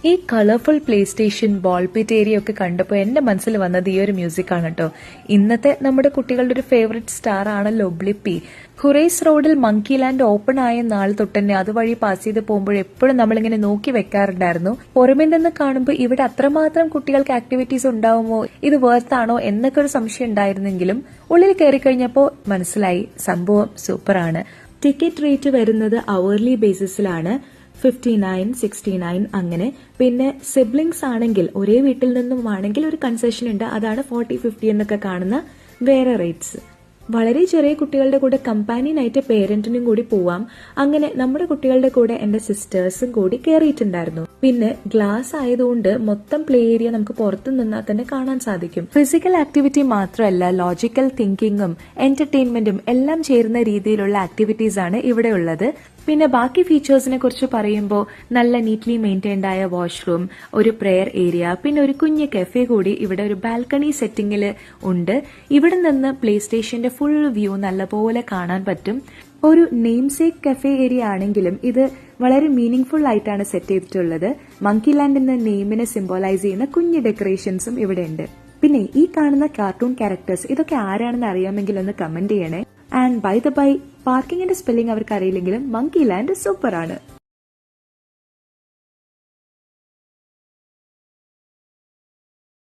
ഈ colourful play station ball pit area ഒക്കെ കണ്ടപ്പോൾ എന്റെ മനസ്സിൽ വന്നത് ഈ ഒരു മ്യൂസിക് ആണ് കേട്ടോ. ഇന്നത്തെ നമ്മുടെ കുട്ടികളുടെ ഒരു ഫേവറേറ്റ് സ്റ്റാർ ആണല്ലോ ബ്ലിപ്പി. ഖുറൈസ് റോഡിൽ മങ്കി ലാൻഡ് ഓപ്പൺ ആയ നാൾ തൊട്ടന്നെ അതുവഴി പാസ് ചെയ്ത് പോകുമ്പോൾ എപ്പോഴും നമ്മളിങ്ങനെ നോക്കി വെക്കാറുണ്ടായിരുന്നു. പുറമെ നിന്ന് കാണുമ്പോൾ ഇവിടെ അത്രമാത്രം കുട്ടികൾക്ക് ആക്ടിവിറ്റീസ് ഉണ്ടാവുമോ, ഇത് വേർത്താണോ എന്നൊക്കെ ഒരു സംശയം ഉണ്ടായിരുന്നെങ്കിലും ഉള്ളിൽ കയറി കഴിഞ്ഞപ്പോൾ മനസ്സിലായി സംഭവം സൂപ്പറാണ്. ടിക്കറ്റ് റേറ്റ് വരുന്നത് അവർലി ബേസിസിലാണ്. 59, 69 അങ്ങനെ. പിന്നെ സിബ്ലിങ്സ് ആണെങ്കിൽ ഒരേ വീട്ടിൽ നിന്നും ആണെങ്കിൽ ഒരു കൺസെഷൻ ഉണ്ട്, അതാണ് 40, 50 എന്നൊക്കെ കാണുന്ന വേറെ റേറ്റ്സ്. വളരെ ചെറിയ കുട്ടികളുടെ കൂടെ കമ്പാനിയനായിട്ട് പേരന്റിനും കൂടി പോവാം. അങ്ങനെ നമ്മുടെ കുട്ടികളുടെ കൂടെ എന്റെ സിസ്റ്റേഴ്സും കൂടി കയറിയിട്ടുണ്ടായിരുന്നു. പിന്നെ ഗ്ലാസ് ആയതുകൊണ്ട് മൊത്തം പ്ലേ ഏരിയ നമുക്ക് പുറത്തു നിന്നാൽ തന്നെ കാണാൻ സാധിക്കും. ഫിസിക്കൽ ആക്ടിവിറ്റി മാത്രമല്ല, ലോജിക്കൽ തിങ്കിങ്ങും എന്റർടൈൻമെന്റും എല്ലാം ചേരുന്ന രീതിയിലുള്ള ആക്ടിവിറ്റീസ് ആണ് ഇവിടെ ഉള്ളത്. പിന്നെ ബാക്കി ഫീച്ചേഴ്സിനെ കുറിച്ച് പറയുമ്പോൾ നല്ല നീറ്റ്ലി മെയിൻറ്റൈൻഡ് ആയ വാഷ്റൂം, ഒരു പ്രെയർ ഏരിയ, പിന്നെ ഒരു കുഞ്ഞ് കഫേ കൂടി ഇവിടെ ഒരു ബാൽക്കണി സെറ്റിംഗിൽ ഉണ്ട്. ഇവിടെ നിന്ന് പ്ലേ സ്റ്റേഷന്റെ ഫുൾ വ്യൂ നല്ലപോലെ കാണാൻ പറ്റും. ഒരു നെയിംസേക്ക് കഫേ ഏരിയ ആണെങ്കിലും ഇത് വളരെ മീനിങ് ഫുൾ ആയിട്ടാണ് സെറ്റ് ചെയ്തിട്ടുള്ളത്. മങ്കി ലാൻഡ് എന്ന നെയിമിനെ സിംബോളൈസ് ചെയ്യുന്ന കുഞ്ഞ് ഡെക്കറേഷൻസും ഇവിടെ ഉണ്ട്. പിന്നെ ഈ കാണുന്ന കാർട്ടൂൺ ക്യാരക്ടേഴ്സ് ഇതൊക്കെ ആരാണെന്ന് അറിയാമെങ്കിൽ ഒന്ന് കമന്റ് ചെയ്യണേ. ആൻഡ് ബൈ ദ ബൈ, പാർക്കിങ്ങിന്റെ സ്പെല്ലിംഗ് അവർക്ക് അറിയില്ലെങ്കിലും മങ്കി ലാൻഡ് സൂപ്പർ ആണ്.